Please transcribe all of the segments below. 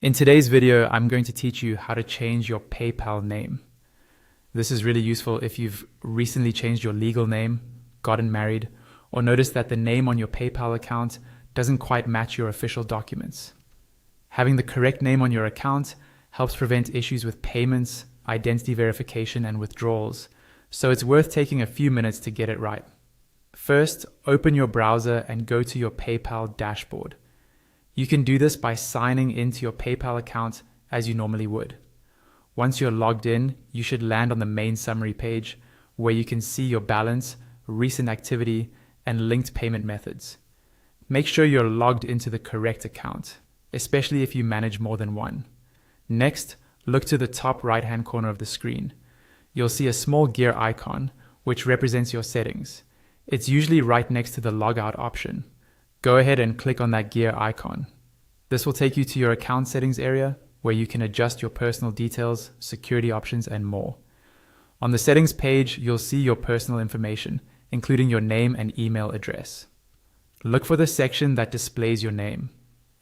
In today's video, I'm going to teach you how to change your PayPal name. This is really useful if you've recently changed your legal name, gotten married, or noticed that the name on your PayPal account doesn't quite match your official documents. Having the correct name on your account helps prevent issues with payments, identity verification, and withdrawals, so it's worth taking a few minutes to get it right. First, open your browser and go to your PayPal dashboard. You can do this by signing into your PayPal account as you normally would. Once you're logged in, you should land on the main summary page where you can see your balance, recent activity, and linked payment methods. Make sure you're logged into the correct account, especially if you manage more than one. Next, look to the top right-hand corner of the screen. You'll see a small gear icon, which represents your settings. It's usually right next to the logout option. Go ahead and click on that gear icon. This will take you to your account settings area where you can adjust your personal details, security options, and more. On the settings page, you'll see your personal information, including your name and email address. Look for the section that displays your name,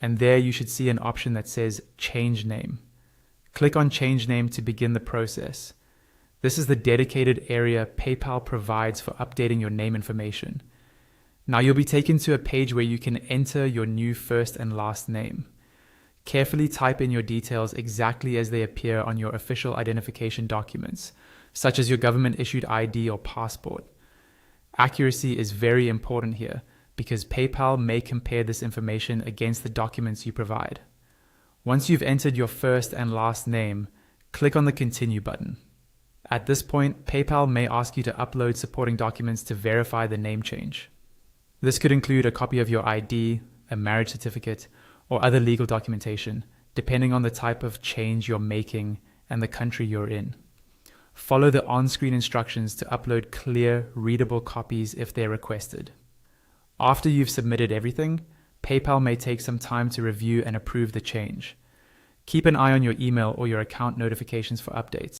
and there you should see an option that says Change Name. Click on Change Name to begin the process. This is the dedicated area PayPal provides for updating your name information. Now you'll be taken to a page where you can enter your new first and last name. Carefully type in your details exactly as they appear on your official identification documents, such as your government-issued ID or passport. Accuracy is very important here because PayPal may compare this information against the documents you provide. Once you've entered your first and last name, click on the Continue button. At this point, PayPal may ask you to upload supporting documents to verify the name change. This could include a copy of your ID, a marriage certificate, or other legal documentation, depending on the type of change you're making and the country you're in. Follow the on-screen instructions to upload clear, readable copies if they're requested. After you've submitted everything, PayPal may take some time to review and approve the change. Keep an eye on your email or your account notifications for updates.